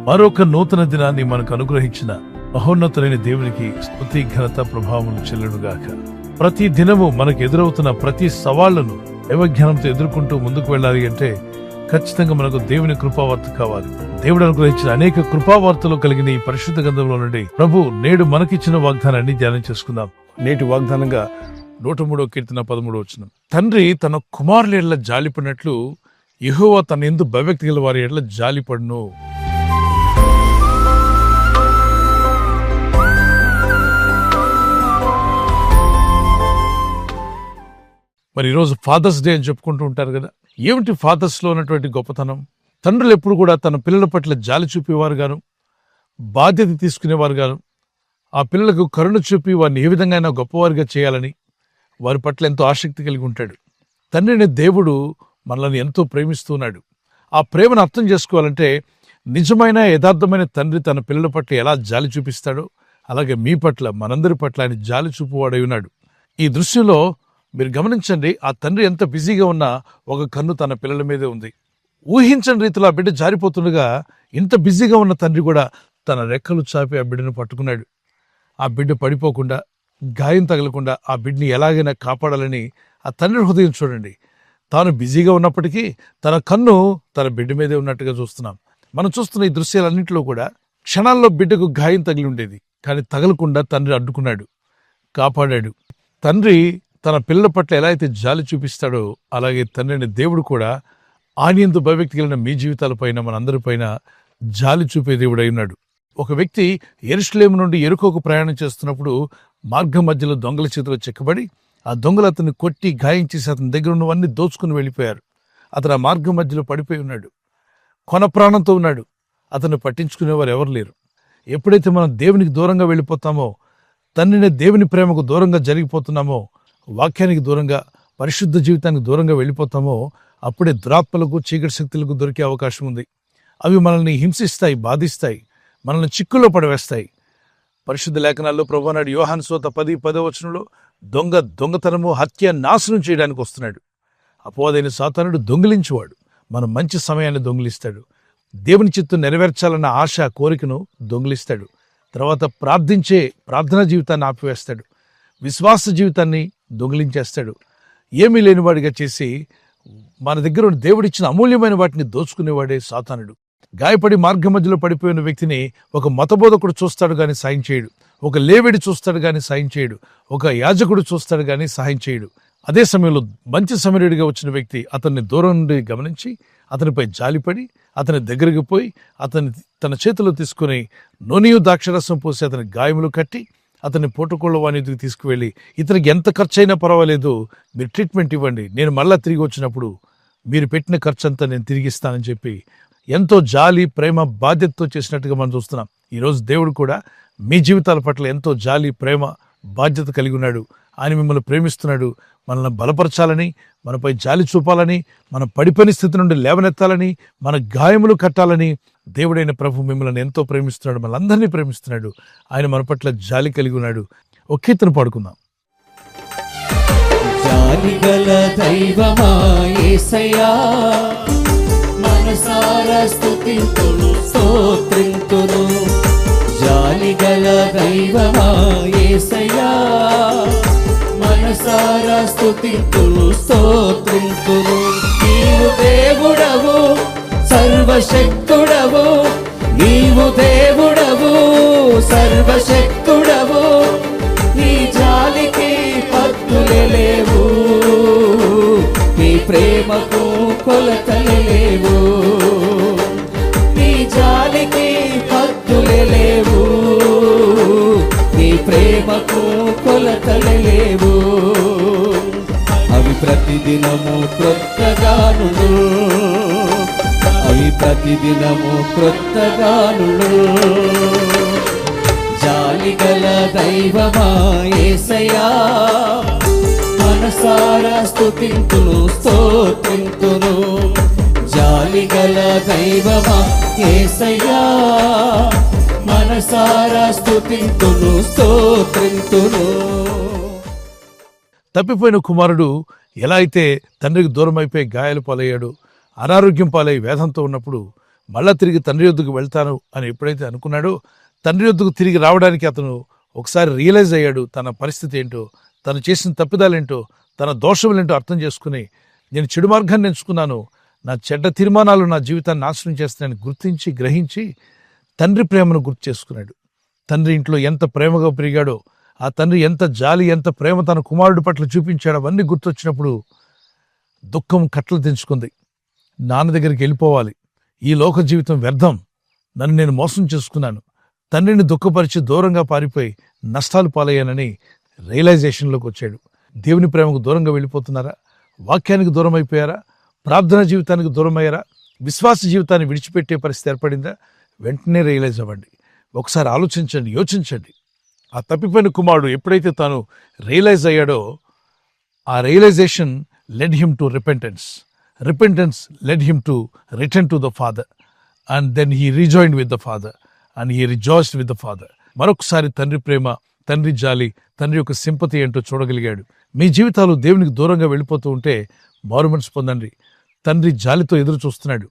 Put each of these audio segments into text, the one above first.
మరొక నూతన దినాన్ని మనకు అనుగ్రహించిన మహోన్నతులైన దేవునికి స్తుతి ఘనత ప్రభావములు చెల్లునుగాక. ప్రతి దినము మనకు ఎదురవుతున్న ప్రతి సవాళ్లను దైవజ్ఞానంతో ఎదుర్కొంటూ ముందుకు వెళ్ళాలి అంటే ఖచ్చితంగా మనకు దేవుని కృపావార్త కావాలి. దేవుడు అనుగ్రహించిన అనేక కృపావార్తలు కలిగిన ఈ పరిశుద్ధ గ్రంథంలో నుండి ప్రభు నేడు మనకిచ్చిన వాగ్దానాన్ని ధ్యానం చేసుకుందాం. నేటి వాగ్దానంగా 103వ కీర్తన 13వ వచనం. తండ్రి తన కుమారుల ఎడల జాలిపడినట్లు యెహోవా తన యందు భయభక్తి గల వారి ఎడల జాలిపడును. మరి ఈరోజు ఫాదర్స్ డే అని చెప్పుకుంటూ ఉంటారు కదా. ఏమిటి ఫాదర్స్ లో ఉన్నటువంటి గొప్పతనం? తండ్రులు ఎప్పుడు కూడా తన పిల్లల పట్ల జాలి చూపేవారు గాను, బాధ్యత తీసుకునేవారు గాను, ఆ పిల్లలకు కరుణ చూపి వారిని ఏ విధంగా అయినా గొప్పవారిగా చేయాలని వారి పట్ల ఎంతో ఆసక్తి కలిగి ఉంటాడు. తండ్రిని దేవుడు మనల్ని ఎంతో ప్రేమిస్తున్నాడు. ఆ ప్రేమను అర్థం చేసుకోవాలంటే నిజమైన యథార్థమైన తండ్రి తన పిల్లల పట్ల ఎలా జాలి చూపిస్తాడో అలాగే మీ పట్ల, మనందరి పట్ల ఆయన జాలి చూపువాడై ఉన్నాడు. ఈ దృశ్యంలో మీరు గమనించండి, ఆ తండ్రి ఎంత బిజీగా ఉన్నా ఒక కన్ను తన పిల్లల మీదే ఉంది. ఊహించని రీతిలో ఆ బిడ్డ జారిపోతుండగా ఇంత బిజీగా ఉన్న తండ్రి కూడా తన రెక్కలు చాపి ఆ బిడ్డను పట్టుకున్నాడు. ఆ బిడ్డ పడిపోకుండా, గాయం తగలకుండా ఆ బిడ్డని ఎలాగైనా కాపాడాలని ఆ తండ్రి హృదయం చూడండి. తాను బిజీగా ఉన్నప్పటికీ తన కన్ను తన బిడ్డ మీదే ఉన్నట్టుగా చూస్తున్నాం. మనం చూస్తున్న ఈ దృశ్యాలన్నింటిలో కూడా క్షణాల్లో బిడ్డకు గాయం తగిలి ఉండేది, కానీ తగలకుండా తండ్రి అడ్డుకున్నాడు, కాపాడాడు. తండ్రి తన పిల్లల పట్ల ఎలా అయితే జాలి చూపిస్తాడో అలాగే తండ్రిని దేవుడు కూడా ఆయనయందు భయభక్తి కలిగిన మీ జీవితాలపైన, మనందరిపైన జాలి చూపే దేవుడై ఉన్నాడు. ఒక వ్యక్తి యెరూషలేము నుండి యెరికోకు ప్రయాణం చేస్తున్నప్పుడు మార్గం మధ్యలో దొంగల చేతిలో చిక్కబడి ఆ దొంగలు అతన్ని కొట్టి గాయం చేసి అతని దగ్గర ఉన్నవన్నీ దోచుకుని వెళ్ళిపోయారు. అతను ఆ మార్గం మధ్యలో పడిపోయి ఉన్నాడు, కొన ప్రాణంతో ఉన్నాడు. అతన్ని పట్టించుకునేవారు ఎవరు లేరు. ఎప్పుడైతే మనం దేవునికి దూరంగా వెళ్ళిపోతామో, తండ్రిని దేవుని ప్రేమకు దూరంగా జరిగిపోతున్నామో, వాక్యానికి దూరంగా, పరిశుద్ధ జీవితానికి దూరంగా వెళ్ళిపోతామో అప్పుడే దురాత్మలకు, చీకటి శక్తులకు దొరికే అవకాశం ఉంది. అవి మనల్ని హింసిస్తాయి, బాధిస్తాయి, మనల్ని చిక్కుల్లో పడవేస్తాయి. పరిశుద్ధ లేఖనాల్లో ప్రభువు అన్నాడు, యోహాను సువార్త 10:10 వచనంలో, దొంగతనము, హత్య, నాశనం చేయడానికి వస్తున్నాడు. అపవాదైన సాతానుడు దొంగిలించేవాడు. మన మంచి సమయాన్ని దొంగిలిస్తాడు. దేవుని చిత్తం నెరవేర్చాలన్న ఆశ, కోరికను దొంగిలిస్తాడు. తర్వాత ప్రార్థనా జీవితాన్ని ఆపివేస్తాడు. విశ్వాస జీవితాన్ని దొంగిలించేస్తాడు. ఏమీ లేనివాడిగా చేసి మన దగ్గర ఉన్న దేవుడిచ్చిన అమూల్యమైన వాటిని దోచుకునేవాడే సాతానుడు. గాయపడి మార్గం మధ్యలో పడిపోయిన వ్యక్తిని ఒక మతబోధకుడు చూస్తాడు కానీ సాయం చేయడు. ఒక లేవిడి చూస్తాడు కానీ సాయం చేయడు. ఒక యాజకుడు చూస్తాడు కానీ సహాయం చేయడు. అదే సమయంలో మంచి సమరుడిగా వచ్చిన వ్యక్తి అతన్ని దూరం నుండి గమనించి అతనిపై జాలిపడి అతని దగ్గరికి పోయి అతన్ని తన చేతిలో తీసుకుని నూనెయు ద్రాక్షరసం పోసి అతని గాయములు కట్టి అతన్ని పూటకోళ్ళ వాణిజ్యకి తీసుకువెళ్ళి, ఇతనికి ఎంత ఖర్చు అయినా పర్వాలేదు, మీరు ట్రీట్మెంట్ ఇవ్వండి, నేను మళ్ళా తిరిగి వచ్చినప్పుడు మీరు పెట్టిన ఖర్చు అంతా నేను తిరిగి ఇస్తానని చెప్పి ఎంతో జాలి, ప్రేమ, బాధ్యతతో చేసినట్టుగా మనం చూస్తున్నాం. ఈరోజు దేవుడు కూడా మీ జీవితాల పట్ల ఎంతో జాలి, ప్రేమ, బాధ్యత కలిగి ఉన్నాడు. ఆయన మిమ్మల్ని ప్రేమిస్తున్నాడు. మనల్ని బలపరచాలని, మనపై జాలి చూపాలని, మన పడిపోయిన స్థితి నుండి లేవనెత్తాలని, మన గాయములు కట్టాలని దేవుడైన ప్రభు మిమ్మల్ని ఎంతో ప్రేమిస్తున్నాడు, మనందరినీ ప్రేమిస్తున్నాడు. ఆయన మన పట్ల జాలి కలిగి ఉన్నాడు. ఒక కీర్తన పాడుకుందాం. జాలిగల దైవమా యేసయ్యా, మనసారా స్తుతింతును స్తోత్రింతును. జాలిగల దైవమా యేసయ్యా, మనసారా స్తుతింతును స్తోత్రింతును. నీవు దేవుడవు, సర్వశక్తుడవు, నీవు దేవుడవు, సర్వశక్తుడవు. నీ జాలికి హద్దులే లేవు, నీ ప్రేమకు కొలతలే లేవు. నీ జాలికి హద్దులే లేవు, నీ ప్రేమకు కొలతలే లేవు. అవి ప్రతిదినము క్రొత్తగానులు, అవి ప్రతిదినము క్రొత్తగానులు. జాలిగల దైవమా యేసయ్యా, మనసారా స్తుతింతును స్తోత్రింతును. జాలిగల దైవమా యేసయ్యా, మనసారా స్తుతింతును స్తోత్రింతును. తప్పిపోయిన కుమారుడు ఎలా అయితే తండ్రికి దూరం అయిపోయి గాయాలు పాలయ్యాడు, అనారోగ్యం పాలై వేదంతో ఉన్నప్పుడు మళ్ళా తిరిగి తండ్రి యొద్దకు వెళ్తాను అని ఎప్పుడైతే అనుకున్నాడో, తండ్రి యొద్దకు తిరిగి రావడానికి అతను ఒకసారి రియలైజ్ అయ్యాడు. తన పరిస్థితి ఏంటో, తను చేసిన తప్పిదాలేంటో, తన దోషములేంటో అర్థం చేసుకుని, నేను చెడు మార్గాన్ని ఎంచుకున్నాను, నా చెడ్డ తీర్మానాలు నా జీవితాన్ని నాశనం చేస్తానని గుర్తించి, గ్రహించి తండ్రి ప్రేమను గుర్తు చేసుకున్నాడు. తండ్రి ఇంట్లో ఎంత ప్రేమగా పెరిగాడో, ఆ తండ్రి ఎంత జాలి, ఎంత ప్రేమ తన కుమారుడి పట్ల చూపించాడో అవన్నీ గుర్తొచ్చినప్పుడు దుఃఖం కట్టలు తెంచుకుంది. నాన్న దగ్గరికి వెళ్ళిపోవాలి, ఈ లోక జీవితం వ్యర్థం, నన్ను నేను మోసం చేసుకున్నాను, తండ్రిని దుఃఖపరిచి దూరంగా పారిపోయి నష్టాలు పాలయ్యానని రియలైజేషన్లోకి వచ్చాడు. దేవుని ప్రేమకు దూరంగా వెళ్ళిపోతున్నారా? వాక్యానికి దూరం అయిపోయారా? ప్రార్థనా జీవితానికి దూరం అయ్యారా? విశ్వాస జీవితాన్ని విడిచిపెట్టే పరిస్థితి ఏర్పడిందా? వెంటనే రియలైజ్ అవ్వండి. ఒకసారి ఆలోచించండి, యోచించండి. ఆ తప్పిపోయిన కుమారుడు ఎప్పుడైతే తాను రియలైజ్ అయ్యాడో, ఆ realisation led him to repentance. Repentance led him to return to the father, and then he rejoined with the father and he rejoiced with the father. మరొకసారి తండ్రి ప్రేమ, తండ్రి జాలి, తండ్రి యొక్క సింపతి ఏంటో చూడగలిగాడు. మీ జీవితాలు దేవునికి దూరంగా వెళ్ళిపోతూ ఉంటే మారు మనసు పొందండి. తండ్రి జాలితో ఎదురు చూస్తున్నాడు.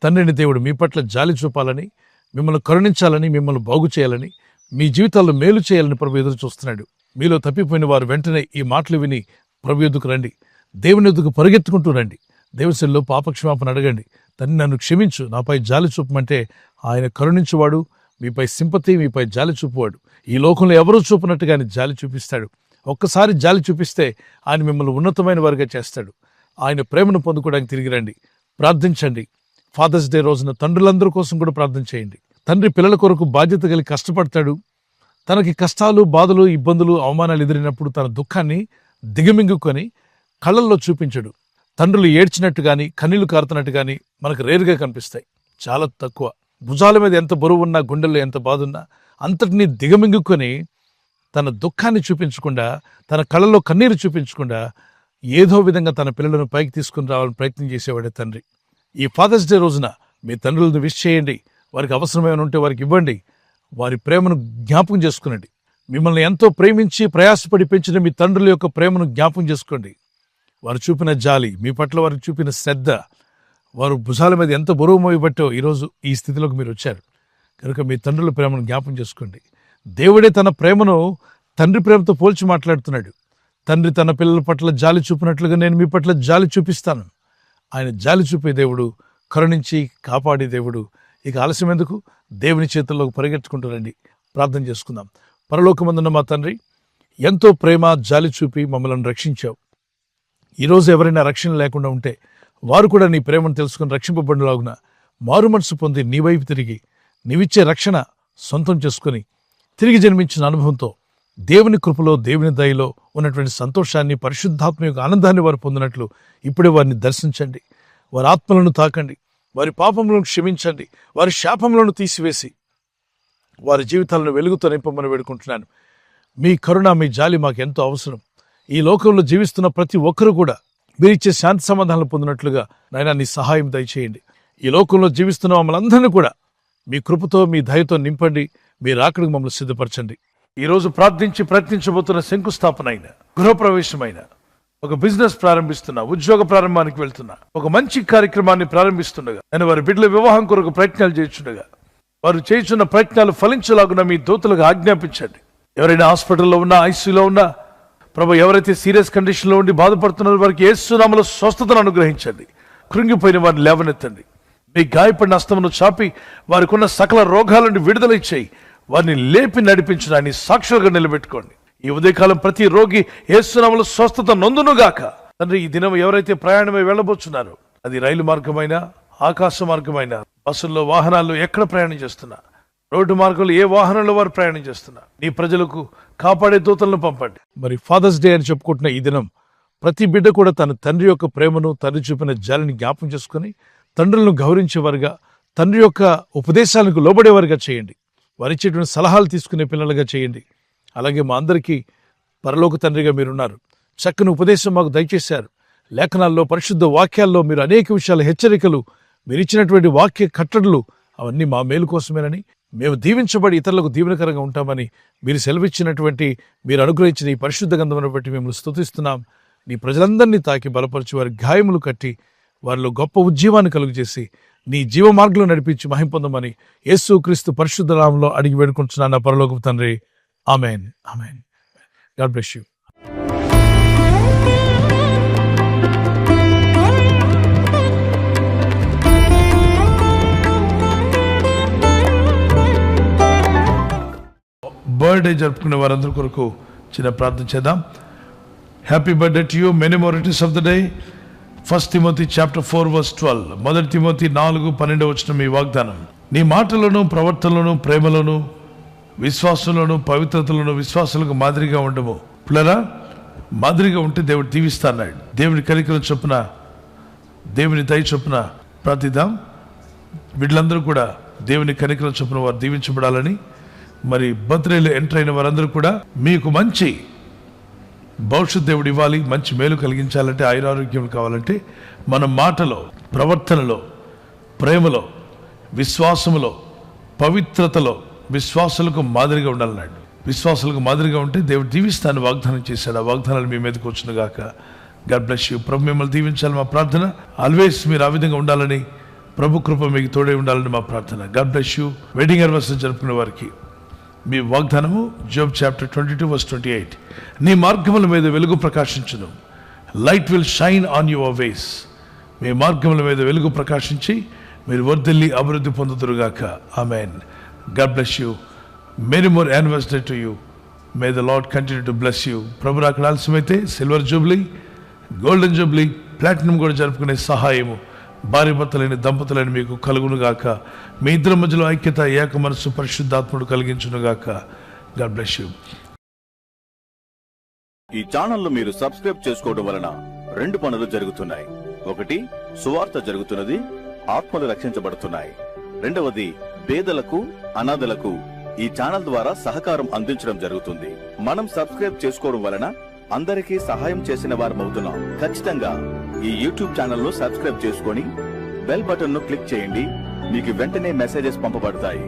తండ్రిని దేవుడు మీ పట్ల జాలి చూపాలని, మిమ్మల్ని కరుణించాలని, మిమ్మల్ని బాగు చేయాలని, మీ జీవితాల్లో మేలు చేయాలని ప్రభు ఎదురు చూస్తున్నాడు. మీలో తప్పిపోయిన వారు వెంటనే ఈ మాటలు విని ప్రభు ఎద్దుకు రండి. దేవుని ఎద్దుకు పరిగెత్తుకుంటూ రండి. దేవునిలో పాపక్షమాపణ అడగండి. తండ్రి నన్ను క్షమించు, నాపై జాలి చూపమంటే ఆయన కరుణించువాడు, మీపై సింపతి, మీపై జాలి చూపువాడు. ఈ లోకంలో ఎవరూ చూపునట్టుగా ఆయన జాలి చూపిస్తాడు. ఒక్కసారి జాలి చూపిస్తే ఆయన మిమ్మల్ని ఉన్నతమైన వారిగా చేస్తాడు. ఆయన ప్రేమను పొందుకోవడానికి తిరిగి రండి. ప్రార్థించండి. ఫాదర్స్ డే రోజున తండ్రులందరి కోసం కూడా ప్రార్థన చేయండి. తండ్రి పిల్లల కొరకు బాధ్యత కలిగి కష్టపడతాడు. తనకి కష్టాలు, బాధలు, ఇబ్బందులు, అవమానాలు ఎదిరినప్పుడు తన దుఃఖాన్ని దిగమింగుకొని కళ్ళల్లో చూపించడు. తండ్రులు ఏడ్చినట్టు కానీ, కన్నీళ్లు కారుతున్నట్టు కానీ మనకు రేరుగా కనిపిస్తాయి, చాలా తక్కువ. భుజాల మీద ఎంత బరువు ఉన్నా, గుండెల్లో ఎంత బాధ ఉన్నా అంతటినీ దిగమింగుకొని తన దుఃఖాన్ని చూపించకుండా, తన కళ్ళల్లో కన్నీరు చూపించకుండా ఏదో విధంగా తన పిల్లలను పైకి తీసుకుని రావాలని ప్రయత్నం చేసేవాడే తండ్రి. ఈ ఫాదర్స్ డే రోజున మీ తండ్రులను విష్ చేయండి. వారికి అవసరమైన ఉంటే వారికి ఇవ్వండి. వారి ప్రేమను జ్ఞాపకం చేసుకునండి. మిమ్మల్ని ఎంతో ప్రేమించి ప్రయాసపడి పెంచిన మీ తండ్రుల యొక్క ప్రేమను జ్ఞాపకం చేసుకోండి. వారు చూపిన జాలి, మీ పట్ల వారు చూపిన శ్రద్ధ, వారు భుజాల మీద ఎంత బరువు మోయబట్టో ఈరోజు ఈ స్థితిలోకి మీరు వచ్చారు. కనుక మీ తండ్రుల ప్రేమను జ్ఞాపకం చేసుకోండి. దేవుడే తన ప్రేమను తండ్రి ప్రేమతో పోల్చి మాట్లాడుతున్నాడు. తండ్రి తన పిల్లల పట్ల జాలి చూపినట్లుగా నేను మీ పట్ల జాలి చూపిస్తాను. ఆయన జాలి చూపే దేవుడు, కరుణించి కాపాడే దేవుడు. ఇక ఆలస్యం ఎందుకు? దేవుని చేతుల్లోకి పరిగెత్తుకుంటూ రండి. ప్రార్థన చేసుకుందాం. పరలోకమందున్న మా తండ్రి, ఎంతో ప్రేమ, జాలి చూపి మమ్మల్ని రక్షించావు. ఈరోజు ఎవరైనా రక్షణ లేకుండా ఉంటే వారు కూడా నీ ప్రేమను తెలుసుకుని రక్షింపబడినలాగున మారు మనసు పొంది నీ వైపు తిరిగి నీవిచ్చే రక్షణ సొంతం చేసుకుని తిరిగి జన్మించిన అనుభవంతో దేవుని కృపలో, దేవుని దయలో ఉన్నటువంటి సంతోషాన్ని, పరిశుద్ధాత్మ యొక్క ఆనందాన్ని వారు పొందినట్లు ఇప్పుడే వారిని దర్శించండి. వారి ఆత్మలను తాకండి. వారి పాపములను క్షమించండి. వారి శాపములను తీసివేసి వారి జీవితాలను వెలుగుతో నింపమని వేడుకుంటున్నాను. మీ కరుణ, మీ జాలి మాకు ఎంతో అవసరం. ఈ లోకంలో జీవిస్తున్న ప్రతి ఒక్కరూ కూడా మీరిచ్చే శాంతి సమాధానాలు పొందినట్లుగా నాయనా నీ సహాయం దయచేయండి. ఈ లోకంలో జీవిస్తున్న మమ్మల్ని అందరినీ కూడా మీ కృపతో, మీ దయతో నింపండి. మీ రాకడకు మమ్మల్ని సిద్ధపరచండి. ఈరోజు ప్రార్థించి ప్రయత్నించబోతున్న శంకుస్థాపన అయిన, గృహప్రవేశమైన, ఒక బిజినెస్ ప్రారంభిస్తున్నా, ఉద్యోగ ప్రారంభానికి వెళ్తున్నా, ఒక మంచి కార్యక్రమాన్ని ప్రారంభిస్తుండగా, నేను వారి బిడ్డల వివాహం కొరకు ప్రయత్నాలు చేస్తుండగా వారు చేస్తున్న ప్రయత్నాలు ఫలించలాగున మీ దూతలకు ఆజ్ఞాపించండి. ఎవరైనా హాస్పిటల్లో ఉన్నా, ఐసీయూలో ఉన్నా, ప్రభు ఎవరైతే సీరియస్ కండిషన్లో ఉండి బాధపడుతున్నారో వారికి యేసు నామములో స్వస్థతను అనుగ్రహించండి. కృంగిపోయిన వారిని లేవనెత్తండి. మీ గాయపడిన హస్తమును చాపి వారికి ఉన్న సకల రోగాల నుండి విడుదల ఇచ్చేయి. వారిని లేపి నడిపించడాన్ని సాక్షులుగా నిలబెట్టుకోండి. ఈ ఉదయకాలం ప్రతి రోగి యేసు నామములో స్వస్థత నొందునుగాక. తండ్రి, ఈ దినం ఎవరైతే ప్రయాణమై వెళ్ళబోతున్నారో, అది రైలు మార్గమైనా, ఆకాశ మార్గమైనా, బస్సుల్లో, వాహనాల్లో ఎక్కడ ప్రయాణం చేస్తున్నా, రోడ్డు మార్గంలో ఏ వాహనంలో వారు ప్రయాణం చేస్తున్నా, నీ ప్రజలకు కాపాడే దూతలను పంపండి. మరి ఫాదర్స్ డే అని చెప్పుకుంటున్న ఈ దినం ప్రతి బిడ్డ కూడా తన తండ్రి యొక్క ప్రేమను, తండ్రి చూపిన జాలిని జ్ఞాపం చేసుకుని తండ్రులను గౌరవించేవారుగా, తండ్రి యొక్క ఉపదేశాలకు లోబడేవారుగా చేయండి. వారిచ్చేటువంటి సలహాలు తీసుకునే పిల్లలుగా చేయండి. అలాగే మా అందరికీ పరలోక తండ్రిగా మీరున్నారు. చక్కని ఉపదేశం మాకు దయచేశారు. లేఖనాల్లో, పరిశుద్ధ వాక్యాల్లో మీరు అనేక విషయాల హెచ్చరికలు, మీరు ఇచ్చినటువంటి వాక్య కట్టడలు అవన్నీ మా మేలు కోసమేనని, మేము దీవించబడి ఇతరులకు దీవెనకరంగా ఉంటామని మీరు సెలవిచ్చినటువంటి, మీరు అనుగ్రహించిన ఈ పరిశుద్ధ గంధమును బట్టి మిమ్మల్ని స్తుతిస్తున్నాం. నీ ప్రజలందరినీ తాకి బలపరిచి వారి గాయములు కట్టి వారిలో గొప్ప ఉజ్జీవాన్ని కలుగజేసి నీ జీవ మార్గంలో నడిపించి మహిమ పొందమని యేసు క్రీస్తు పరిశుద్ధ నామములో అడిగి వేడుకుంటున్నాను నా పరలోకపు తండ్రి. ఆమేన్. ఆమేన్. God bless you. బర్త్డే జరుపుకునే వారందరి కొరకు చిన్న ప్రార్థన చేద్దాం. Happy birthday to you, many more returns of the day. 1 Timothy chapter 4 verse 12. 1 Timothy 4:12 మీ వాగ్దానం. నీ మాటలను, ప్రవర్తనలను, ప్రేమలోను, విశ్వాసంలోను, పవిత్రతలను విశ్వాసాలకు మాదిరిగా ఉండము. పిల్లరా, మాదిరిగా ఉంటే దేవుడు దీవిస్తాడు. దేవుని కనికరం చొప్పున, దేవుని దయ చొప్పున ప్రార్థిద్దాం. వీళ్ళందరూ కూడా దేవుని కనికరం చొప్పున వారు దీవించబడాలని, మరి బర్త్డేలో ఎంటర్ అయిన వారందరూ కూడా మీకు మంచి భవిష్యత్ దేవుడు ఇవ్వాలి, మంచి మేలు కలిగించాలంటే, ఆయురారోగ్యం కావాలంటే మన మాటలో, ప్రవర్తనలో, ప్రేమలో, విశ్వాసములో, పవిత్రతలో విశ్వాసులకు మాదిరిగా ఉండాలన్నాడు. విశ్వాసులకు మాదిరిగా ఉంటే దేవుడు దీవిస్తాను వాగ్దానం చేశాడు. ఆ వాగ్దానాలు మీ మీదకి వచ్చును గాక. God bless you. ప్రభు మిమ్మల్ని దీవించాలి మా ప్రార్థన. ఆల్వేస్ మీరు ఆ విధంగా ఉండాలని, ప్రభు కృప మీకు తోడే ఉండాలని మా ప్రార్థన. God bless you. Wedding anniversary జరుపుకునే వారికి మీ వాగ్దానము జోబ్ చాప్టర్ 22 వర్స్ 28. నీ మార్గముల మీద వెలుగు ప్రకాశించును. Light will shine on your ways. మీ మార్గముల మీద వెలుగు ప్రకాశించి మీరు వర్ధిల్లి అభివృద్ధి పొందుదురుగాక. ఆమెన్. God bless you. Many more anniversary to you. May the Lord continue to bless you. ప్రభు రాకడ ఆలస్యమైతే silver jubilee, golden jubilee, platinum కూడా జరుపుకునే సహాయము భార్య భర్తలైన దంపతులైన మీకు కలుగునుగాక. మీ ఇద్దరి మధ్యలో ఐక్యత, ఏక మనస్సు పరిశుద్ధాత్ముడు కలిగించునుగాక. God bless you. ఈ ఛానల్ మీరు సబ్స్క్రైబ్ చేసుకోవడం వలన 2 పనులు జరుగుతున్నాయి. ఒకటి, సువార్త జరుగుతున్నది, ఆత్మలు రక్షించబడుతున్నాయి. రెండవది, పేదలకు, అనాథలకు ఈ ఛానల్ ద్వారా సహకారం అందించడం జరుగుతుంది. మనం సబ్స్క్రైబ్ చేసుకోవడం వలన అందరికీ సహాయం చేసిన వారమవుతున్నాం. ఖచ్చితంగా ఈ యూట్యూబ్ ఛానల్ ను సబ్స్క్రైబ్ చేసుకొని బెల్ బటన్ ను క్లిక్ చేయండి. మీకు వెంటనే మెసేజెస్ పంపబడతాయి.